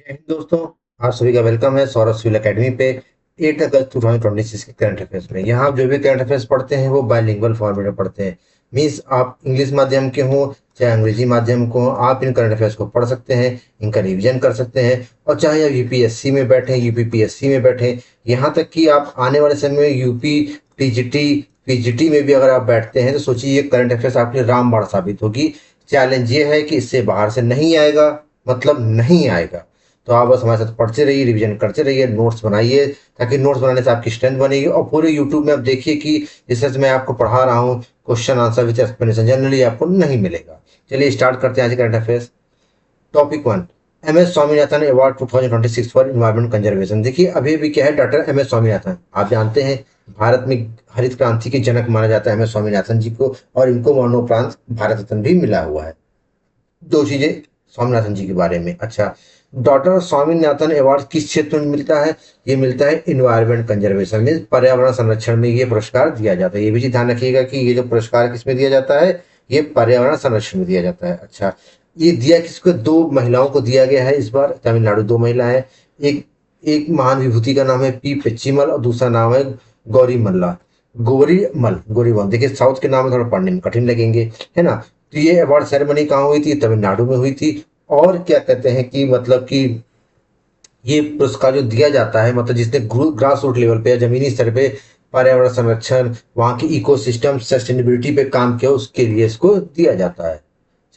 जय हिंद दोस्तों। आप सभी का वेलकम है सौरभ सिविल एकेडमी पे 8 अगस्त 2026 के करंट अफेयर्स में। यहाँ आप जो भी करंट अफेयर्स पढ़ते हैं वो बाइलिंगुअल फॉर्मेट में पढ़ते हैं। मीन्स आप इंग्लिश माध्यम के हों चाहे अंग्रेजी माध्यम को हों, आप इन करंट अफेयर्स को पढ़ सकते हैं, इनका रिवीजन कर सकते हैं। और चाहे आप यूपीएससी में बैठे, यूपीपीएससी में बैठे, यहाँ तक कि आप आने वाले समय में यूपी टीजीटी पीजीटी में भी अगर आप बैठते हैं तो सोचिए ये करंट अफेयर्स आपके लिए रामबाण साबित होगी। चैलेंज ये है कि इससे बाहर से नहीं आएगा, मतलब नहीं आएगा। तो आप बस हमारे साथ पढ़ते रहिए, रिवीजन करते रहिए, नोट्स बनाइए, ताकि नोट्स बनाने से आपकी स्ट्रेंथ बनेगी। और पूरे यूट्यूब में आप देखिए कि जैसे मैं आपको पढ़ा रहा हूँ, question answer with explanation generally आपको नहीं मिलेगा। चलिए स्टार्ट करते हैं आज current affairs. Topic one, M S Swaminathan award 2026 for environment conservation. देखिए अभी भी क्या है, डॉक्टर एम एस स्वामीनाथन आप जानते हैं भारत में हरित क्रांति के जनक माना जाता है एम एस स्वामीनाथन जी को, और इनको मरणोपरांत भारत रत्न भी मिला हुआ है। दो चीजें स्वामीनाथन जी के बारे में। अच्छा, डॉक्टर स्वामीनाथन अवार्ड किस क्षेत्र में मिलता है? ये मिलता है इन्वायरमेंट कंजर्वेशन में, पर्यावरण संरक्षण में ये पुरस्कार दिया जाता है। ये भी चीज ध्यान रखिएगा कि ये जो पुरस्कार किस में दिया जाता है, ये पर्यावरण संरक्षण में दिया जाता है। अच्छा, ये दिया किसको? दो महिलाओं को दिया गया है इस बार, तमिलनाडु दो महिला है। एक एक महान विभूति का नाम है पी पेच्चीमल और दूसरा नाम है गौरी मल्ला, गौरीमल। देखिए साउथ के नाम थोड़ा पढ़ने में कठिन लगेंगे, है ना। तो ये अवार्ड सेरेमनी कहाँ हुई थी? तमिलनाडु में हुई थी। और क्या कहते हैं कि मतलब कि ये पुरस्कार जो दिया जाता है, मतलब जिसने ग्रास रूट लेवल पे या जमीनी स्तर पे पर्यावरण संरक्षण, वहाँ की इकोसिस्टम सस्टेनेबिलिटी पे काम किया, उसके लिए इसको दिया जाता है।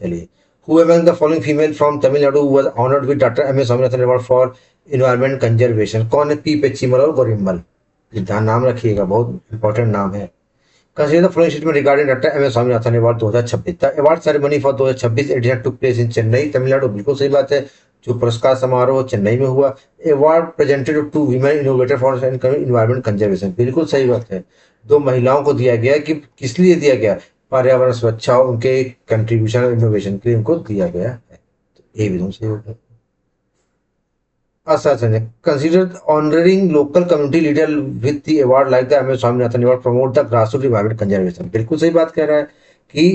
चलिए, who among the following female from Tamil Nadu was honoured with doctor M S Swaminathan award for environment conservation? कौन है? पी पेच्चीमल और गोरिम्बल। ध्यान नाम रखिएगा, बहुत इंपॉर्टेंट नाम है। Consider the following statement regarding Dr. M. S. Swaminathan Award 2026। The award ceremony for 2026 edition took place in Chennai, Tamil Nadu. बिल्कुल सही बात है, जो पुरस्कार समारोह चेन्नई में हुआ। Award presented to women innovator for environment conservation. बिल्कुल सही बात है, दो महिलाओं को दिया गया। कि किस लिए दिया गया? पर्यावरण सुरक्षा और उनके कंट्रीब्यूशन और इनोवेशन के लिए उनको दिया गया है। तो ये भी सही होगा। Consider honoring local community leader with the award like the MS Swaminathan Award promote the grassroots environment conservation। बिल्कुल सही बात कह रहा है कि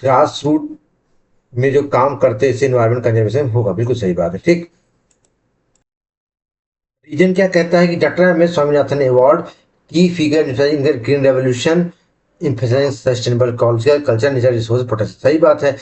ग्रास रूट में जो काम करते हैं इससे इन्वायरमेंट कंजर्वेशन होगा। बिल्कुल सही बात है, ठीक। रीजन क्या कहता है कि doctor M S Swaminathan award की figure in green revolution, sustainable culture, nature resource protection. सही बात है,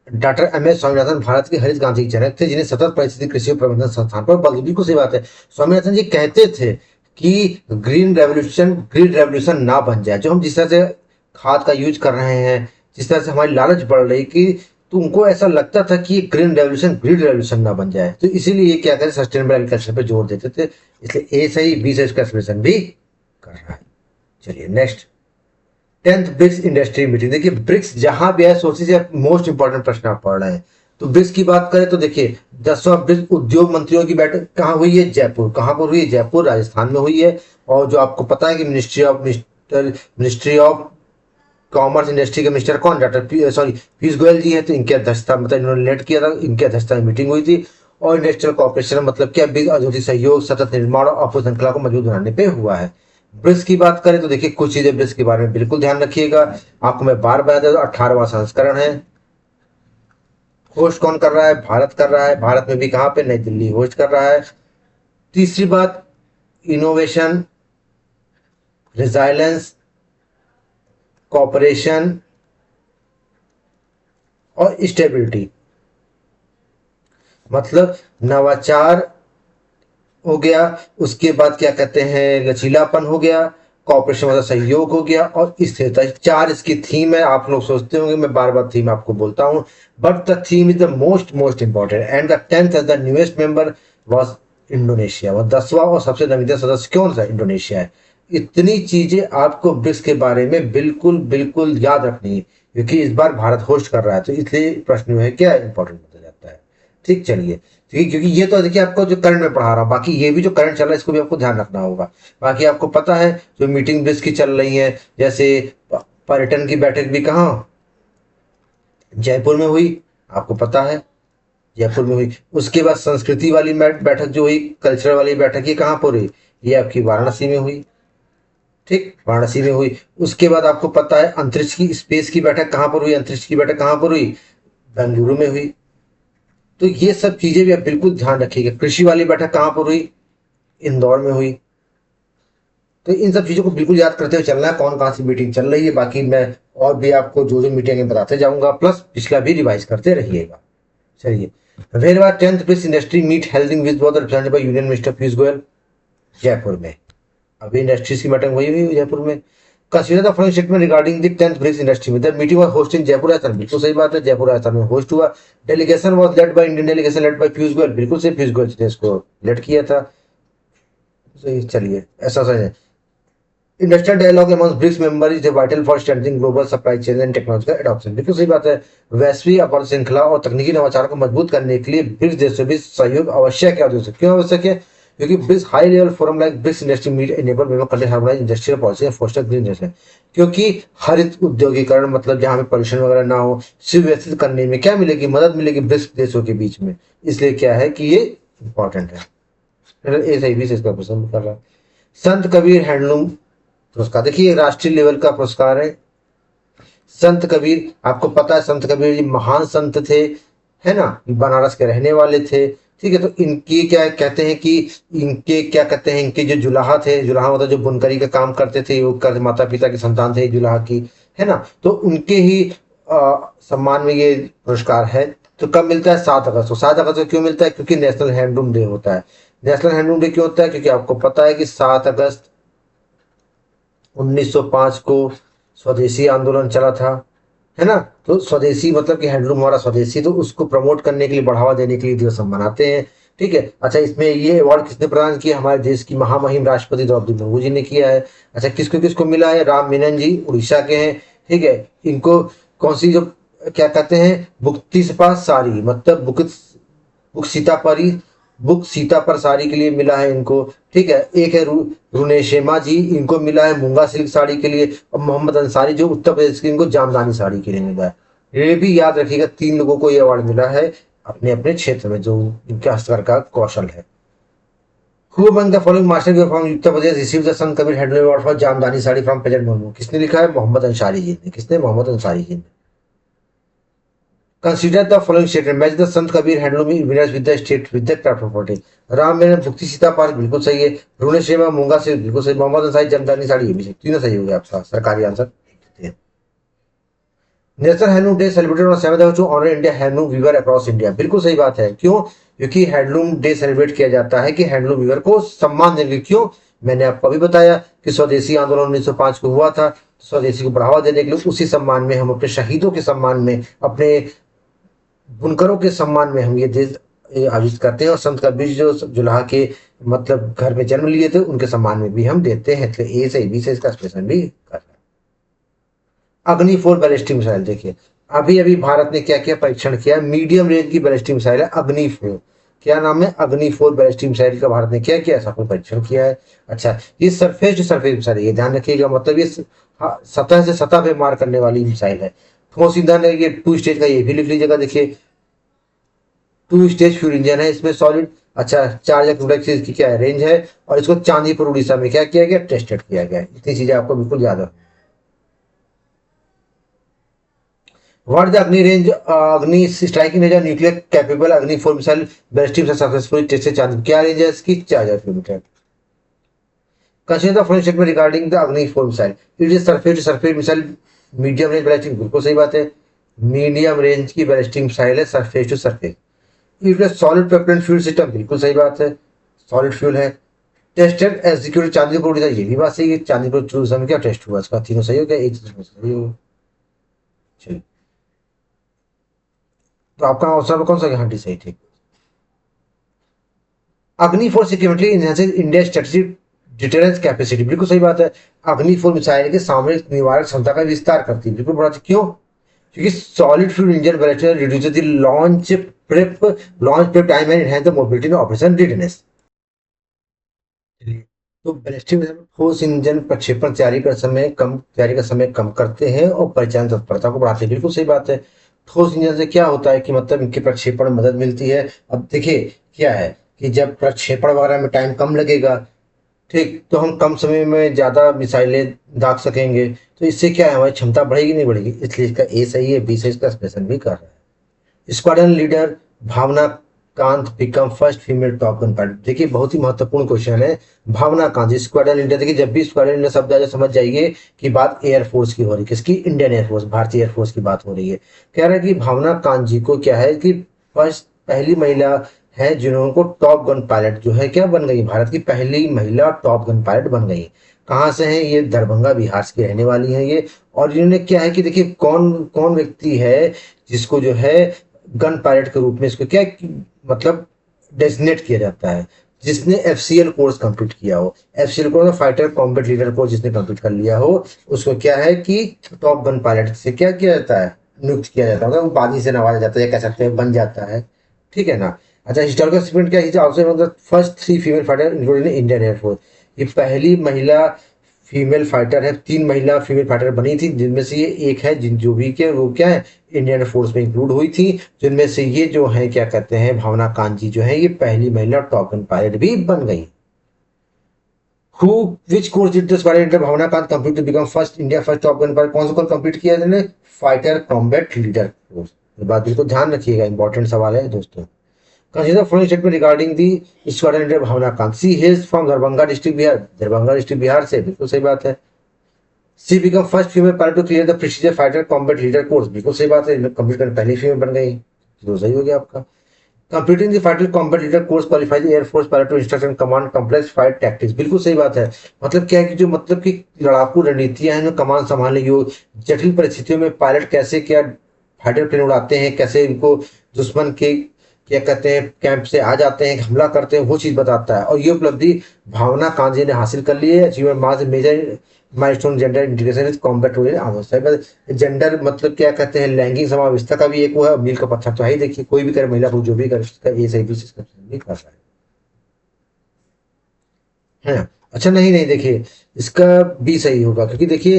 doctor M S Swaminathan Bharat के हरित क्रांति के जनक थे, जिन्हें सतत परिस्थिति कृषि प्रबंधन संस्थान पर बल। बिल्कुल सही बात है, स्वामीनाथन जी कहते थे कि ग्रीन रेवोल्यूशन ना बन जाए। जो हम जिस तरह से खाद का यूज कर रहे हैं, जिस तरह से हमारी लालच बढ़ रही कि, तो उनको ऐसा लगता था कि ग्रीन रेवोल्यूशन ना बन जाए, तो इसीलिए ये क्या करें, सस्टेनेबल एग्रीकल्चर पे जोर देते थे। इसलिए ए सही, बी से इसका एक्सप्लेनेशन भी कर रहा है। चलिए next, 10th BRICS industry meeting. देखिए ब्रिक्स जहां भी है, सोचिए से मोस्ट इंपॉर्टेंट प्रश्न आप पढ़ रहे हैं। तो ब्रिक्स की बात करें तो देखिए 10वां ब्रिक्स उद्योग मंत्रियों की बैठक कहाँ हुई है? जयपुर। कहाँ पर हुई है? जयपुर, राजस्थान में हुई है। और जो आपको पता है कि मिनिस्ट्री ऑफ कॉमर्स इंडस्ट्री के मिनिस्टर कौन? पीयूष गोयल जी है। तो इनकी अध्यक्षता, मतलब इन्होंने लेट किया था, इनकी अध्यक्षता में मीटिंग हुई थी। और इंडस्ट्रियल कॉर्पोरेशन मतलब क्या? बिग औद्योगिक सहयोग, सतत निर्माण और अपूर्ण श्रृंखला को मजबूत बनाने पे हुआ है। ब्रिक्स की बात करें तो देखिए कुछ चीजें ब्रिक्स के बारे में बिल्कुल ध्यान रखिएगा। आपको मैं बार बता दूं, 18वां संस्करण है। होस्ट कौन कर रहा है? भारत कर रहा है। भारत में भी कहां पे? नई दिल्ली होस्ट कर रहा है। तीसरी बात, इनोवेशन, रिजाइलेंस, कॉपरेशन और स्टेबिलिटी, मतलब नवाचार हो गया, उसके बाद क्या कहते हैं, लचीलापन हो गया, कॉपरेशन मतलब सहयोग हो गया, और स्थिरता। चार इसकी थीम है। आप लोग सोचते होंगे मैं बार बार थीम आपको बोलता हूं, but the theme is the most important. And the 10th as the newest member was Indonesia. वह 10वां और सबसे नवीनतम सदस्य कौन सा? इंडोनेशिया है। इतनी चीजें आपको ब्रिक्स के बारे में बिल्कुल बिल्कुल याद रखनी है, क्योंकि इस बार भारत होस्ट कर रहा है, तो इसलिए प्रश्न जो है क्या इंपॉर्टेंट होता जाता है। ठीक, चलिए, ठीक है, क्योंकि ये तो देखिए आपको जो करंट में पढ़ा रहा हूँ, बाकी ये भी जो करंट चल रहा है इसको भी आपको ध्यान रखना होगा। बाकी आपको पता है जो मीटिंग ब्रिक्स की चल रही है, जैसे पर्यटन की बैठक भी कहाँ? जयपुर में हुई, आपको पता है जयपुर में हुई। उसके बाद संस्कृति वाली बैठक जो हुई, कल्चरल वाली बैठक, ये कहाँ पर हुई? ये आपकी वाराणसी में हुई। ठीक, वाराणसी में हुई। उसके बाद आपको पता है अंतरिक्ष की, स्पेस की बैठक कहाँ पर हुई? अंतरिक्ष की बैठक कहाँ पर हुई? बेंगलुरु में हुई। तो ये सब चीजें भी आप बिल्कुल ध्यान रखिएगा। कृषि वाली बैठक कहाँ पर हुई? इंदौर में हुई। तो इन सब चीजों को बिल्कुल याद करते हुए चलना है, कौन कहाँ सी मीटिंग चल रही है। बाकी मैं और भी आपको जो जो मीटिंग है बताते जाऊंगा, प्लस पिछला भी रिवाइज करते रहिएगा। चलिए, where are 10th BRICS industry meet holding with both represented by union minister Piyush Goyal? Jaipur में। अभी इंडस्ट्रीज की मीटिंग हुई हुई जयपुर में। Consider the following statement regarding the 10th BRICS industry में। The meeting was host in Jaipur Rajasthan. बिल्कुल सही बात है, जयपुर राजस्थान में होस्ट हुआ। Delegation was led by Indian delegation led by Piyush Goyal. बिल्कुल सही, पीयूष गोयल ने इसको लेड किया था। सही, चलिए ऐसा सही है। Industrial dialogue among BRICS member is vital for strengthening global supply chain and technological adoption. बिल्कुल सही बात है। वैश्विक आपूर्ति श्रृंखला और तकनीकी नवाचार को मजबूत करने के लिए ब्रिक्स देशों के बीच सहयोग आवश्यक है। क्यों आवश्यक है? क्योंकि BRICS high level forum like BRICS industry meet enable member country harmonize industrial policy and foster green industry. क्योंकि हरित उद्योगीकरण मतलब जहां पे पॉल्यूशन वगैरह ना हो, सुव्यवस्थित करने में क्या मिलेगी? मदद मिलेगी ब्रिक्स देशों के बीच में। इसलिए क्या है कि ये इंपॉर्टेंट है। ए सही भी से इसका पसंद कर रहा है। संत कबीर हैंडलूम पुरस्कार, देखिए राष्ट्रीय लेवल का पुरस्कार है। संत कबीर, आपको पता है संत कबीर जी महान संत थे, है ना, बनारस के रहने वाले थे। ठीक है, तो इनकी क्या कहते हैं कि इनके क्या कहते हैं, इनके जो जुलाहा थे, जुलाहा मतलब जो बुनकरी का काम करते थे, वो कर माता पिता की संतान थे जुलाहा की, है ना, तो उनके ही सम्मान में ये पुरस्कार है। तो कब मिलता है? 7 अगस्त को। 7 अगस्त को क्यों मिलता है? क्योंकि नेशनल हैंडलूम डे होता है। नेशनल हैंडलूम डे क्यों होता है? क्योंकि आपको पता है कि 7 अगस्त 1905 को स्वदेशी आंदोलन चला था, है ना। तो स्वदेशी मतलब कि हैंडलूम हमारा स्वदेशी, तो उसको प्रमोट करने के लिए, बढ़ावा देने के लिए दिवस हम मनाते हैं। ठीक है। अच्छा, इसमें ये अवार्ड किसने प्रदान किया? हमारे देश की महामहिम राष्ट्रपति द्रौपदी मुर्मू जी ने किया है। अच्छा, किसको किसको मिला है? राम मेनन जी उड़ीसा के हैं। ठीक है, इनको कौन सी जो क्या कहते हैं, बुक्ति सपा सारी मतलब बुक सीतापरी, बुक सीता पर साड़ी के लिए मिला है इनको। ठीक है, एक है रुनेशेमा जी, इनको मिला है मूंगा सिल्क साड़ी के लिए। और मोहम्मद अंसारी जो उत्तर प्रदेश की, इनको जामदानी साड़ी के लिए मिला है। ये भी याद रखिएगा, 3 लोगों को ये अवार्ड मिला है अपने अपने क्षेत्र में जो इनके हस्तकार का कौशल है। Who among the following master from Uttar Pradesh received the Sant Kabir handloom award for jamdani sari from present Murmu? किसने लिखा है? मोहम्मद अंसारी जी ने। किसने? मोहम्मद अंसारी जी ने। Consider the following statement, match the Sant Kabir handloom winners with the state with the craft property. Ram Menon Bhukti Sita park, बिल्कुल सही है। रुने शेमा मूंगा से, बिल्कुल सही। मोहम्मद अंसारी जमदानी साड़ी, ये भी सही। तीनों सही हो गया आपका सरकारी answer. National handloom day celebrated on 7 August to honour India handloom weaver across India. बिल्कुल सही बात है। क्यों? क्योंकि हैंडलूम डे सेलिब्रेट किया जाता है कि हैंडलूम वीवर को सम्मान देने के। क्यों? मैंने आपको अभी बताया कि स्वदेशी आंदोलन 1905 को हुआ था। स्वदेशी को बढ़ावा देने के लिए, उसी सम्मान में हम अपने शहीदों के सम्मान में, अपने बुनकरों के सम्मान में हम ये दिन आयोजित करते हैं। और संत कबीर जो जुलाहा के मतलब घर में जन्म लिए थे, उनके सम्मान में भी हम देते हैं। तो ए से बी से इसका स्पेशल भी कर रहा है। अग्नि 4 बैलिस्टिक मिसाइल, देखिए अभी अभी भारत ने क्या किया, परीक्षण किया। मीडियम रेंज की बैलिस्टिक मिसाइल है अग्नि 4। क्या नाम है? अग्नि 4 बैलिस्टिक मिसाइल का भारत ने क्या किया? ऐसा कोई परीक्षण किया है। अच्छा, ये सरफेस टू सरफेस मिसाइल है, ये ध्यान रखिएगा। मतलब ये सतह से सतह पे मार करने वाली मिसाइल है। ठोस ईंधन है ये, 2 स्टेज का, ये भी लिख लीजिएगा। देखिए 2 स्टेज फ्यूल इंजन है इसमें, सॉलिड। अच्छा, 4 की क्या है रेंज है। और इसको चांदीपुर उड़ीसा में क्या किया गया? टेस्टेड किया गया। इतनी चीजें आपको बिल्कुल याद रखनी। What the Agni range, Agni striking range of nuclear capable Agni 4 missile ballistic missile successfully tested चांद, क्या रेंज है इसकी? 4000 kilometre. Consider the following statement regarding the Agni 4 missile. It is surface to surface missile medium range ballistic, बिल्कुल सही बात है। Medium range की ballistic missile है, surface to surface. It is solid propellant fuel system, बिल्कुल सही बात है, सॉलिड फ्यूल है। टेस्टेड एग्जीक्यूटिव चांदीपुर उड़ीसा, ये भी बात सही है। चांदीपुर उड़ीसा में क्या टेस्ट हुआ इसका? तीनों सही हो गया, एक चीज सही हो। चलिए, तो आपका ऑप्शन में कौन सा? हाँ सही, ठीक। अग्नि 4 security enhances India strategic deterrence capacity, बिल्कुल सही बात है। अग्नि 4 मिसाइल के सामरिक निवारक क्षमता का विस्तार करती है, बिल्कुल बड़ा। क्यों? क्योंकि solid fuel engine ballistic reduces the launch prep time and enhance the mobility in operation readiness. तो बैलिस्टिक ठोस इंजन प्रक्षेपण तैयारी का समय कम करते हैं और परिचालन तत्परता को बढ़ाते हैं, बिल्कुल सही बात है। ठोस इंजन से क्या होता है कि मतलब इनके प्रक्षेपण में मदद मिलती है। अब देखिए क्या है कि जब प्रक्षेपण वगैरह में टाइम कम लगेगा, ठीक, तो हम कम समय में ज्यादा मिसाइलें दाग सकेंगे। तो इससे क्या है, हमारी क्षमता बढ़ेगी नहीं बढ़ेगी? इसलिए इसका ए सही है, बी से इसका स्पेशल भी कर रहा है। Squadron leader Bhawana Kanth become first female top gun pilot. देखिए बहुत ही महत्वपूर्ण क्वेश्चन है। भावना कांत स्क्वाड्रन इंडिया, देखिए जब भी स्क्वाड्रन इंडिया शब्द आ जाए समझ जाइए कि बात एयरफोर्स की हो रही है। किसकी? इंडियन एयरफोर्स, भारतीय एयरफोर्स की बात हो रही है। कह रहा है कि भावना कांत जी को क्या है कि फर्स्ट पहली महिला है जिन्होंने टॉप गन पायलट जो है क्या बन गई, भारत की पहली महिला टॉप गन पायलट बन गई। कहाँ से हैं ये? दरभंगा बिहार की रहने वाली हैं ये। और इन्होंने क्या है कि देखिए कौन कौन व्यक्ति है जिसको जो है गन पायलट के रूप में इसको क्या मतलब डेजिग्नेट किया जाता है, जिसने एफसीएल कोर्स कंप्लीट किया हो। FCL course fighter combat leader course जिसने कंप्लीट कर लिया हो उसको क्या है कि टॉप गन पायलट से क्या किया जाता है? नियुक्त किया जाता है, मतलब उपाधि से नवाजा जाता है, कह सकते हैं बन जाता है। ठीक है ना? अच्छा, हिस्टोरिकल अचीवमेंट क्या है? ऑल्सो मतलब first 3 female fighter including Indian air force. ये पहली महिला फीमेल फाइटर है, 3 महिला फीमेल फाइटर बनी थी जिनमें से ये एक है जिन जो भी के वो क्या है इंडियन फोर्स में इंक्लूड हुई थी, जिनमें से ये जो है क्या कहते हैं भावना कांत जो है ये पहली महिला टॉप गन पायलट भी बन गई। Who which course did this pilot Bhawana Kanth complete to become first India first top gun pilot? कौन सा कोर्स कंप्लीट किया इन्होंने? Fighter combat leader course. ये बात बिल्कुल ध्यान रखिएगा, इंपॉर्टेंट सवाल है दोस्तों। Consider following statement regarding the squadron leader Bhawana Kanth. She hails from Darbhanga district Bihar, Darbhanga district Bihar से, बिल्कुल सही बात है। She become first female pilot to clear the prestigious fighter combat leader course, बिल्कुल सही बात है, कंप्लीट करने पहली फीमेल बन गई, तो सही हो गया आपका। Completing the fighter combat leader course qualifies air force pilot to instruct and command complex fight tactics, बिल्कुल सही बात है। मतलब क्या है कि जो मतलब कि लड़ाकू रणनीतियां हैं कमान संभालने की, जटिल परिस्थितियों में पायलट कैसे क्या फाइटर प्लेन उड़ाते हैं, कैसे इनको दुश्मन के क्या कहते हैं कैंप से आ जाते हैं, हमला करते हैं, वो चीज बताता है। और ये उपलब्धि भावना कांजी ने हासिल कर ली है। Achievement marks major milestone gender integration with combat rule आवश्यक। जेंडर मतलब क्या कहते हैं लैंगिक समावेशता का भी एक वो है, मील का पत्थर तो है ही। देखिए कोई भी करे, महिला पुरुष जो भी करे उसका ये सही भी कर रहा है। अच्छा नहीं नहीं, देखिए इसका भी सही होगा क्योंकि देखिए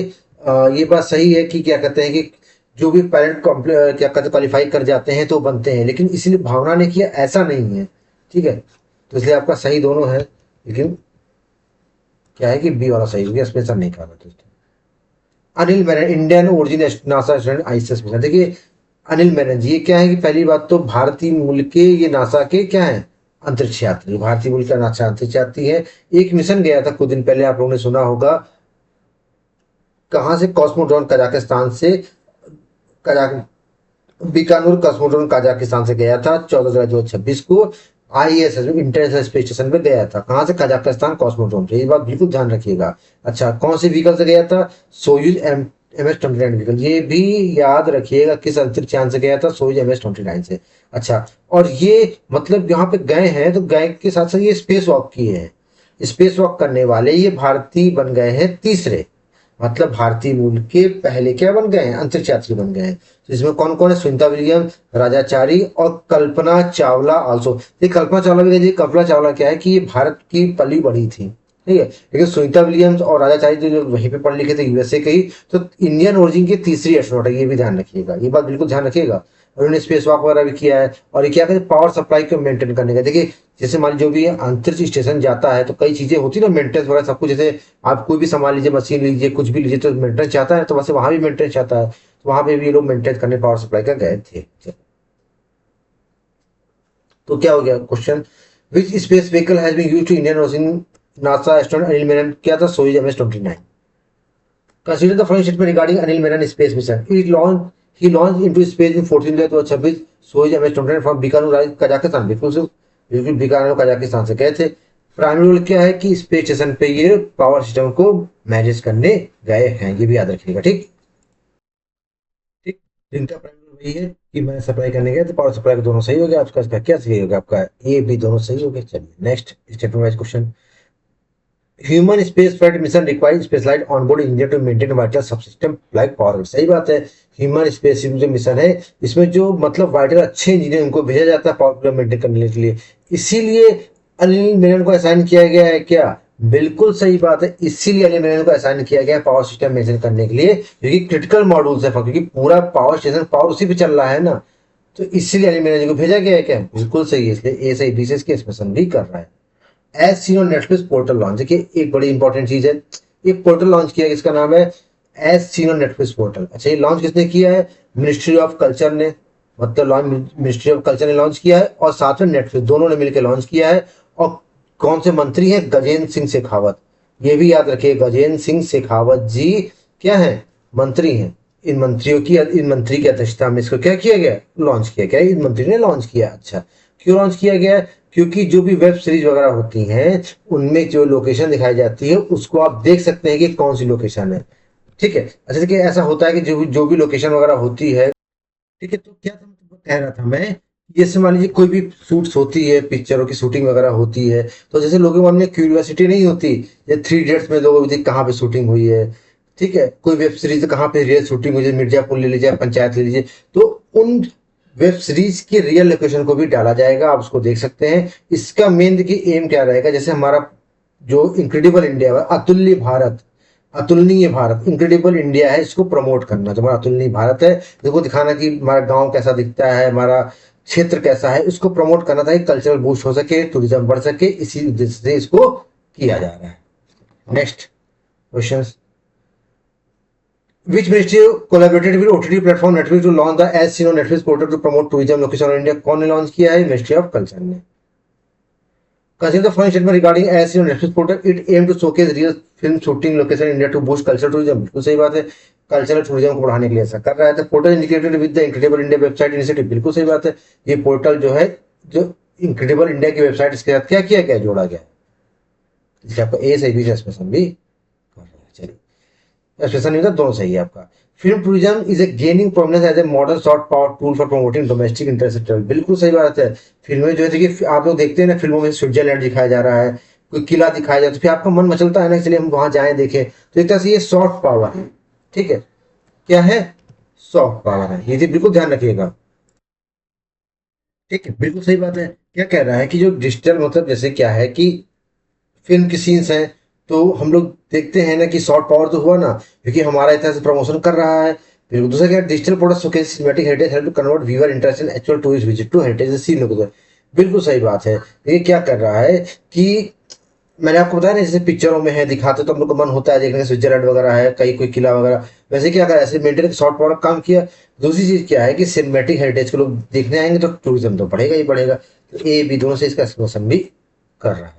ये बात सही है कि क्या कहते हैं कि जो भी पेरेंट क्या कहते हैं क्वालिफाई कर जाते हैं तो बनते हैं, लेकिन इसलिए भावना ने किया ऐसा नहीं है। ठीक है, तो इसलिए आपका सही दोनों है, लेकिन क्या है कि बी वाला सही हो गया, स्पेशल नहीं कहा दोस्तों। Anil Menon Indian origin NASA student ISS mission. देखिए अनिल मेनन जी ये क्या है कि पहली बात तो भारतीय मूल के ये नासा के क्या है अंतरिक्ष यात्री, भारतीय मूल का नासा अंतरिक्ष यात्री है। एक मिशन गया था कुछ दिन पहले, आप लोगों ने सुना होगा, कहां से? कॉस्मोड्रोन कजाकिस्तान से, कजाक बीकानूर कॉस्मोड्रोन कजाकिस्तान से गया था 14 जुलाई 2026 को। आईएसएस इंटरनेशनल स्पेस स्टेशन पे गया था, कहां से? कजाकिस्तान कॉस्मोड्रोम से, ये बात बिल्कुल ध्यान रखिएगा। अच्छा कौन से व्हीकल से गया था? सोयूज MS-29 व्हीकल, ये भी याद रखिएगा किस अंतरिक्ष यान से गया था? सोयूज MS-29 से। अच्छा, और ये मतलब यहाँ पे गए हैं तो गए के साथ साथ ये स्पेस वॉक किए हैं। स्पेस वॉक करने वाले ये भारतीय बन गए हैं तीसरे, मतलब भारतीय मूल के पहले क्या बन गए हैं? अंतरिक्ष यात्री बन गए हैं। तो इसमें कौन कौन है? सुनीता विलियम्स, राजाचारी और कल्पना चावला आल्सो। ये कल्पना चावला भी गई। कल्पना चावला क्या है कि ये भारत की पली बढ़ी थी, ठीक है, लेकिन सुनीता विलियम्स और राजाचारी जो वहीं पे पढ़ लिखे थे यूएसए के ही, तो इंडियन ओरिजिन की तीसरी एस्ट्रोनॉट है, ये भी ध्यान रखिएगा, ये बात बिल्कुल ध्यान रखिएगा। उन्होंने स्पेस वॉक वगैरह भी किया है। और ये क्या कहते हैं पावर सप्लाई को मेंटेन करने का। देखिए जैसे मान लीजिए जो भी अंतरिक्ष स्टेशन जाता है तो कई चीजें होती है ना मेंटेनेंस वगैरह सब कुछ, जैसे आप कोई भी सामान लीजिए, मशीन लीजिए, कुछ भी लीजिए, तो मेंटेनेंस चाहता है, तो वैसे वहां भी मेंटेनेंस चाहता है, तो वहां पे भी ये लोग मेंटेन करने पावर सप्लाई का गए थे। तो क्या हो गया question? Which space vehicle has been used to Indian Ocean NASA astronaut Anil Menon? क्या था? Soyuz MS-29। Consider the following statement regarding Anil Menon space mission. He launched into space in 14 July 2026 Soyuz MS-29 from Bikaner Kazakhstan, बिल्कुल से बिल्कुल Bikaner Kazakhstan से गए थे। Primary role क्या है कि स्पेस स्टेशन पे ये पावर सिस्टम को मैनेज करने गए हैं, ये भी याद रखिएगा। ठीक ठीक, इनका प्राइमरी रोल वही है कि मैं सप्लाई करने गया, तो पावर सप्लाई का दोनों सही हो गया आपका। इसका क्या सही हो गया आपका? ये भी दोनों सही हो गए। चलिए next statement wise question. Human space flight mission required specialised onboard engineer to maintain vital subsystem like power. सही बात है, ह्यूमन स्पेस जो मिशन है इसमें जो मतलब वाइटल अच्छे इंजीनियर उनको भेजा जाता है पावर मेंटेन करने के लिए, इसीलिए अनिल मेनन को असाइन किया गया है। क्या? बिल्कुल सही बात है, इसीलिए अनिल मेनन को असाइन किया गया है पावर सिस्टम मेंटेन करने के लिए, क्योंकि क्रिटिकल मॉड्यूल्स है, क्योंकि पूरा पावर स्टेशन पावर उसी पे चल रहा है ना, तो इसीलिए अनिल मेनन को भेजा गया है। क्या? बिल्कुल सही है, इसलिए ए सही बी से इसकी एक्सप्रेशन भी कर रहा है। As seen on Netflix portal launch. देखिए एक बड़ी इंपॉर्टेंट चीज है, एक पोर्टल लॉन्च किया इसका नाम है as seen on Netflix portal. अच्छा ये लॉन्च किसने किया है? मिनिस्ट्री ऑफ कल्चर ने, मतलब लॉन्च मिनिस्ट्री ऑफ कल्चर ने लॉन्च किया है और साथ में नेटफ्लिक्स, दोनों ने मिलकर लॉन्च किया है। और कौन से मंत्री हैं? गजेंद्र सिंह शेखावत। ये भी याद रखिए, गजेंद्र सिंह शेखावत जी क्या है? मंत्री हैं। इन मंत्री की अध्यक्षता में इसको क्या किया गया? लॉन्च किया गया। इन मंत्री ने लॉन्च किया। अच्छा, क्यों लॉन्च किया गया? क्योंकि जो भी वेब सीरीज वगैरह होती हैं उनमें जो लोकेशन दिखाई जाती है उसको आप देख सकते हैं कि कौन सी लोकेशन है। ठीक है। अच्छा देखिए, ऐसा होता है कि जो भी लोकेशन वगैरह होती है, ठीक है, तो क्या था, मतलब कह रहा था मैं, जैसे मान लीजिए कोई भी शूट्स होती है, पिक्चरों की शूटिंग वगैरह होती है, तो जैसे लोगों के मन में क्यूरियोसिटी नहीं होती, ये 3 इडियट्स में लोगों को देखिए कहाँ पे शूटिंग हुई है, ठीक है, कोई वेब सीरीज कहाँ पे रियल शूटिंग हुई है, मिर्जापुर ले लीजिए, पंचायत ले लीजिए, तो उन वेब सीरीज की रियल लोकेशन को भी डाला जाएगा, आप उसको देख सकते हैं। इसका मेन देखिए एम क्या रहेगा, जैसे हमारा जो इनक्रेडिबल इंडिया है, अतुल्य भारत, अतुलनीय भारत, इनक्रेडिबल इंडिया है, इसको प्रमोट करना, जो हमारा अतुलनीय भारत है, देखो दिखाना कि हमारा गांव कैसा दिखता है, हमारा क्षेत्र कैसा है, इसको प्रमोट करना था, कल्चरल बूस्ट हो सके, टूरिज्म बढ़ सके, इसी उद्देश्य से इसको किया जा रहा है। Next question, which ministry collaborated with OTT platform Netflix to launch the as seen on Netflix portal to promote tourism location in India? कौन ने लॉन्च किया है? मिनिस्ट्री ऑफ कल्चर ने। Consider the following statement regarding as seen on Netflix portal. It aimed to showcase real film shooting location in India to boost cultural tourism. बिल्कुल सही बात है, cultural tourism को बढ़ाने के लिए ऐसा कर रहा है। तो portal indicated with the incredible India website initiative, बिल्कुल सही बात है। ये पोर्टल जो है, जो इनक्रेडिबल इंडिया की वेबसाइट, इसके साथ क्या किया गया? जोड़ा गया। इसलिए आपको ए सही, बी से एक्सप्रेशन भी कर रहा है। चलिए, एक्सप्रेशन नहीं था, दोनों सही है आपका। Film tourism is a gaining prominence as a modern soft power tool for promoting domestic interest travel, बिल्कुल सही बात है। फिल्में जो है, देखिए आप लोग देखते हैं ना, फिल्मों में स्विट्जरलैंड दिखाया जा रहा है, कोई किला दिखाया जाता है, तो फिर आपका मन मचलता है ना, चलिए हम वहां जाएं देखें। तो एक तरह से ये सॉफ्ट पावर है। ठीक है, क्या है? सॉफ्ट पावर है ये, बिल्कुल ध्यान रखिएगा। ठीक है, बिल्कुल सही बात है। क्या कह रहा है कि जो डिजिटल, मतलब जैसे क्या है कि फिल्म की सीन्स हैं, तो हम लोग देखते हैं ना कि शॉर्ट पावर तो हुआ ना, क्योंकि हमारा इतना से प्रमोशन कर रहा है। फिर दूसरा क्या, digital product showcase cinematic heritage help to convert viewer interest in actual tourist visit to heritage scene लोग। बिल्कुल सही बात है। ये क्या कर रहा है कि मैंने आपको बताया ना, जैसे पिक्चरों में है दिखाते तो हम लोग का मन होता है देखने का, स्विट्जरलैंड वगैरह है, कहीं कोई किला वगैरह, वैसे क्या करा, ऐसे मेंटेन शॉर्ट पावर काम किया। दूसरी चीज क्या है कि सिनेमैटिक हेरिटेज को लोग देखने आएंगे तो टूरिज्म तो बढ़ेगा ही बढ़ेगा। तो ए बी दोनों से इसका एक्सप्लेनेशन भी कर रहा है।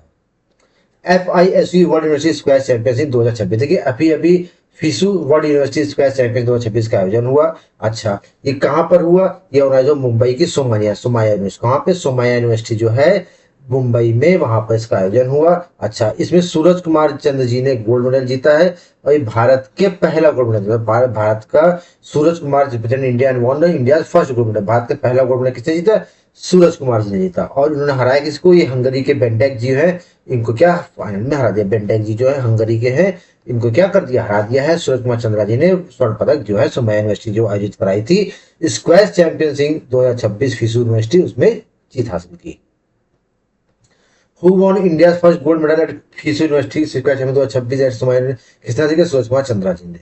FISU world university squash championship 2026, देखिए अभी अभी फिसू वर्ल्ड यूनिवर्सिटी स्क्वैश चैंपियन 2026 का आयोजन हुआ। अच्छा, ये कहाँ पर हुआ? ये ऑर्गेनाइज हुआ मुंबई की सोमाया यूनिवर्सिटी। कहाँ पे? सोमाया यूनिवर्सिटी जो है मुंबई में, वहां पर इसका आयोजन हुआ। अच्छा, इसमें सूरज कुमार चंद्र जी ने गोल्ड मेडल जीता है, और ये भारत के पहला गोल्ड मेडल, भारत का Suraj Kumar represent India and one India first gold medal. Bharat का पहला गोल्ड मेडल किसने जीता? सूरज कुमार जी ने जीता। और इन्होंने हराया किसको? ये हंगरी के बेंटेक जी है, इनको क्या फाइनल में हरा दिया। बेंटेक जी जो है हंगरी के हैं, इनको क्या कर दिया? हरा दिया है। सूरज कुमार चंद्रा जी ने स्वर्ण पदक जो है सोमया यूनिवर्सिटी जो आयोजित कराई थी स्क्वैश चैंपियनशिप 2026 फिसू यूनिवर्सिटी, उसमें जीत हासिल की। Who won India first gold medal at FISU university squash champion 2026 at Somaiya? किसने जीता? सूरज कुमार चंद्रा जी ने।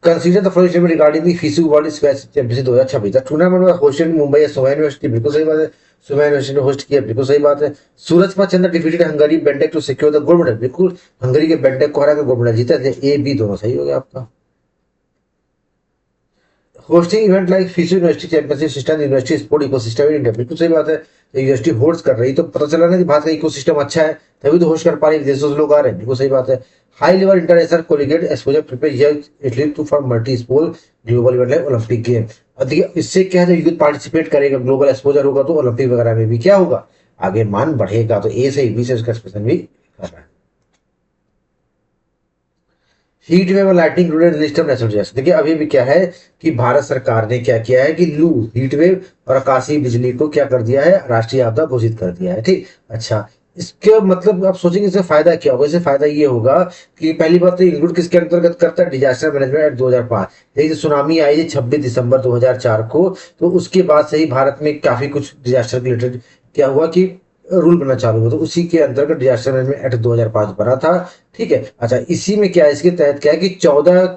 Consider the following statement regarding the FISU World Squash Championship 2026. The tournament was hosted in Mumbai at Somaiya university, बिल्कुल सही बात है। सोमया यूनिवर्सिटी ने host किया, बिल्कुल सही बात है। Suraj Kumar Chandra defeated Hungary Bentek to secure the gold medal, बिल्कुल हंगरी के बेंटेक को हरा कर गोल्ड मेडल जीता। ए बी दोनों सही हो गया आपका। Hosting event like FISU university championship system university sport ecosystem in India, बिल्कुल सही बात है। यूनिवर्सिटी होस्ट कर रही तो पता चला ना कि भारत का इकोसिस्टम अच्छा है, तभी तो होस्ट कर पा रही, विदेशों से लोग आ रहे हैं, बिल्कुल सही बात है। High level international collegiate exposure prepare Italy to for multi sport global event like Olympic game. और देखिए इससे क्या है, यूथ पार्टिसिपेट करेगा, ग्लोबल एक्सपोजर होगा तो ओलंपिक वगैरह में भी क्या होगा, आगे मान बढ़ेगा। तो ए से बी से उसका एक्सप्रेशन भी कर रहा है। हीट वेव और lighting rural list of natural disaster, देखिए अभी भी क्या है कि भारत सरकार ने क्या किया है कि लू, हीट वेव और आकाशीय बिजली को क्या कर दिया है, राष्ट्रीय आपदा घोषित कर दिया है। ठीक, अच्छा, इसके मतलब आप सोचेंगे इससे फायदा क्या होगा? इससे फायदा ये होगा कि पहली बात तो इंक्लूड किसके अंतर्गत करता है? Disaster management act 2005। देखिए सुनामी आई थी 26 दिसंबर 2004 को, तो उसके बाद से ही भारत में काफी कुछ डिजास्टर रिलेटेड क्या हुआ कि रूल बनना चालू हुआ, तो उसी के अंतर्गत डिजास्टर मैनेजमेंट एक्ट 2005 बना था। ठीक है, अच्छा, इसी में क्या है, इसके तहत क्या है कि 14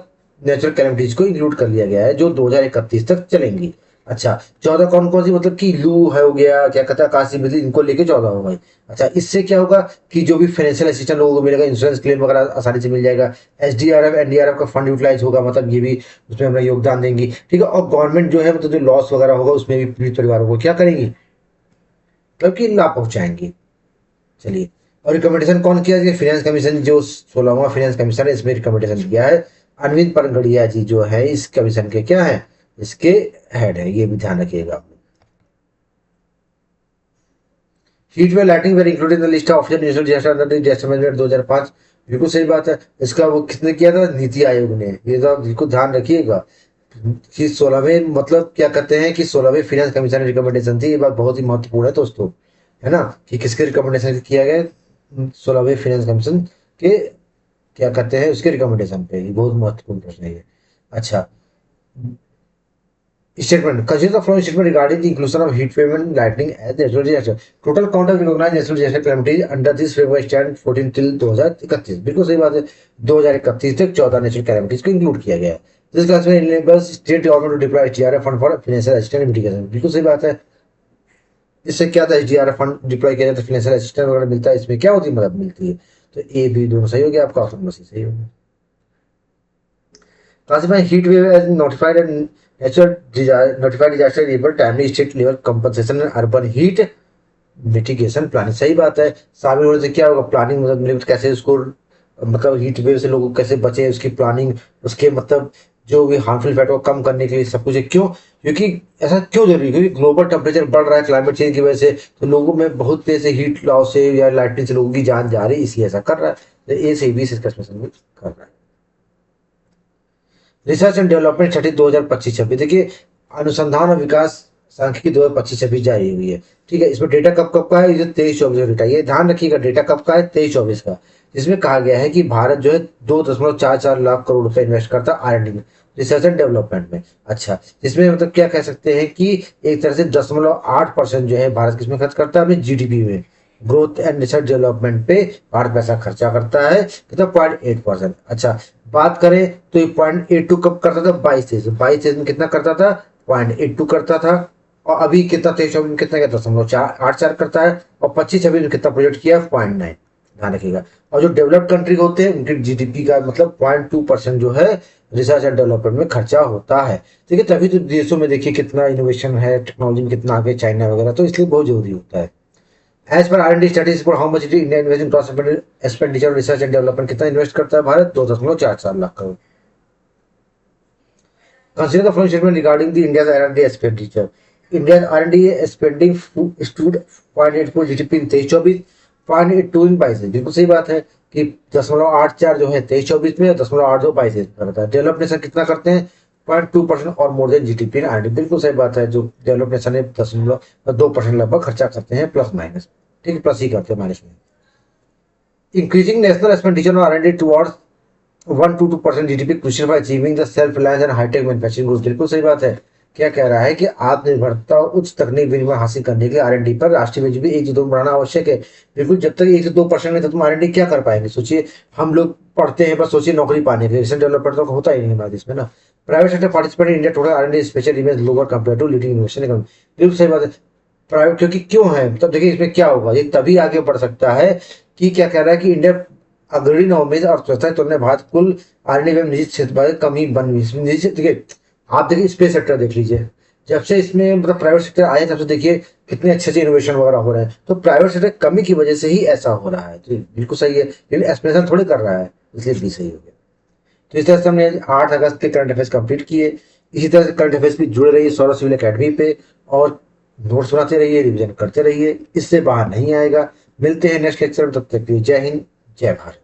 नेचुरल कैलेमिटीज को इंक्लूड कर लिया गया है जो 2031 तक चलेंगी। अच्छा, 14 कौन कौन सी, मतलब कि लू है हो गया, क्या कहता है, आकाशीय बिजली, इनको लेके 14 हो गई। अच्छा, इससे क्या होगा कि जो भी फाइनेंशियल असिस्टेंस लोगों को मिलेगा, इंश्योरेंस क्लेम वगैरह आसानी से मिल जाएगा। एसडीआरएफ एनडीआरएफ का फंड यूटिलाइज होगा, मतलब ये भी उसमें अपना योगदान देंगी, ठीक है। और गवर्नमेंट जो है मतलब जो लॉस वगैरह होगा उसमें भी पीड़ित परिवारों को क्या करेंगी, मतलब कि लाभ पहुंचाएंगी। चलिए, और रिकमेंडेशन कौन किया है, फाइनेंस कमीशन, जो 16वां फाइनेंस कमीशन है, इसमें रिकमेंडेशन किया है अरविंद परगड़िया जी, जो है इस कमीशन के क्या है, इसके हेड है, ये भी ध्यान रखिएगा। Heat wave lightning were included in the list of official national disaster under the disaster management 2005। बिल्कुल सही बात है। इसका वो किसने किया था, नीति आयोग ने। ये तो आप बिल्कुल ध्यान रखिएगा कि 16वें, मतलब क्या कहते हैं कि 16वें फाइनेंस कमीशन रिकमेंडेशन थी। ये बात बहुत ही महत्वपूर्ण है दोस्तों, है ना, कि किसके रिकमेंडेशन किया गया, 16वें फाइनेंस कमीशन के, क्या कहते हैं, उसके रिकमेंडेशन पे। ये बहुत महत्वपूर्ण प्रश्न है ये। अच्छा, statement. Consider the following statement regarding the inclusion of heat wave and lightning as natural disaster. Total count of recognized natural disaster calamities under this framework stand 14 till 2031। बिल्कुल सही बात है, 2031 तक 14 नेचुरल कैलामिटीज को इंक्लूड किया गया है। This classification enables state government to deploy HDRF fund for financial assistance and mitigation। बिल्कुल सही बात है। इससे क्या था, HDRF फंड डिप्लॉय किया जाता है, फाइनेंशियल असिस्टेंस वगैरह मिलता है, इसमें क्या होती है, मदद मिलती है। तो ए बी दोनों सही हो गया, आपका ऑप्शन बस सही हो गया। Classify heat wave as notified and notified disaster enable timely state level compensation and urban heat mitigation planning. सही बात है, शामिल होने से क्या होगा, प्लानिंग मतलब मिले कैसे उसको, मतलब हीट वेव से लोगों को कैसे बचे, उसकी प्लानिंग, उसके मतलब जो भी हार्मफुल इफेक्ट को कम करने के लिए सब कुछ है। क्यों, क्योंकि ऐसा क्यों जरूरी है, क्योंकि ग्लोबल टेम्परेचर बढ़ रहा है क्लाइमेट चेंज की वजह से, तो लोगों में बहुत तेज से हीट लॉस से या लाइटनिंग से लोगों की जान जा रही है, इसलिए ऐसा कर रहा है। तो ए से बी इसका कर रहा है। रिसर्च एंड डेवलपमेंट छठी 2025-26, देखिए अनुसंधान और विकास सांख्यिकी 2025-26 जारी हुई है, ठीक है। इसमें डेटा कब कब का है, ये 23-24 का डेटा, ये ध्यान रखिएगा, डेटा कब का है, 23-24 का। जिसमें कहा गया है कि भारत जो है 2.44 लाख करोड़ रुपए इन्वेस्ट करता है R&D में, रिसर्च एंड डेवलपमेंट में। अच्छा, जिसमें मतलब क्या कह सकते हैं कि एक तरह से 0.8% जो है भारत किसमें खर्च करता है, अपने जीडीपी में। ग्रोथ एंड रिसर्च डेवलपमेंट पे भारत पैसा खर्चा करता है कितना, 0.8%। अच्छा, बात करें तो ये 0.82 कब करता था, 22-23 में कितना करता था, 0.82 करता था। और अभी कितना, 23-24 में कितना, 0.84 करता है। और 25-26 में कितना प्रोजेक्ट किया, 0.9। ध्यान रखिएगा। और जो डेवलप्ड कंट्री होते हैं उनके जीडीपी का मतलब 0.2% जो है रिसर्च एंड डेवलपमेंट में खर्चा होता है, ठीक है। तभी तो देशों में देखिए कितना इनोवेशन है, टेक्नोलॉजी में कितना आगे चाइना वगैरह, तो इसलिए बहुत जरूरी होता है। एज पर R&D studies for how much India invest in gross expenditure research and development, कितना इन्वेस्ट करता है Bharat, 2.44 lakh crore. Consider the following statement regarding the India's R&D expenditure. India's R&D spending stood 0.84 GDP in 23-24, 0.82 in 22। बिल्कुल सही बात है कि 0.84 जो है 23-24 में, 0.82 22 में करता है। डेवलप नेशन कितना करते हैं, 0.2% और more than GDP in R&D। बिल्कुल सही बात है, जो डेवलप नेशन है 0.2% लगभग खर्चा करते हैं, प्लस माइनस, ठीक है, प्लस ही करते हैं, माइनस में। Increasing national expenditure on R&D towards 1 to 2% GDP crucial for achieving the self reliance and hi tech manufacturing growth. बिल्कुल सही बात है। क्या कह रहा है कि आत्मनिर्भरता उच्च तकनीक विनिमय हासिल करने के लिए R&D पर राष्ट्रीय बजट भी 1 से 2 बढ़ाना आवश्यक है। बिल्कुल, जब तक 1 से 2% नहीं, तो तुम R&D क्या कर पाएंगे। सोचिए, हम लोग पढ़ते हैं बस, सोचिए नौकरी पाने के लिए, रिसर्च डेवलपमेंट तो होता ही नहीं हमारे देश में ना। Private sector participate in India total R&D special image lower compare to leading innovation economy. बिल्कुल सही बात है। प्राइवेट, क्योंकि क्यों है, तब देखिए इसमें क्या होगा, ये तभी आगे बढ़ सकता है कि क्या कह रहा है कि इंडिया अग्रणी नवोन्मेष अर्थव्यवस्था तुलना भारत कुल R&D में निजी क्षेत्र में कमी बन हुई। निजी, देखिए आप देखिए स्पेस सेक्टर देख लीजिए, जब से इसमें मतलब प्राइवेट सेक्टर आए तब से देखिए कितने अच्छे अच्छे इनोवेशन वगैरह हो रहे हैं। तो प्राइवेट सेक्टर कमी की वजह से ही ऐसा हो रहा है, तो बिल्कुल सही है, लेकिन एक्सप्लेनेशन थोड़ी कर रहा है, इसलिए भी सही हो गया। तो इस तरह से हमने 8 अगस्त के करंट अफेयर्स कंप्लीट किए। इसी तरह से करंट अफेयर्स भी जुड़े रहिए सौरभ सिविल अकेडमी पे, और नोट्स बनाते रहिए, रिविजन करते रहिए, इससे बाहर नहीं आएगा। मिलते हैं नेक्स्ट लेक्चर में, तब तक के लिए जय हिंद, जय भारत।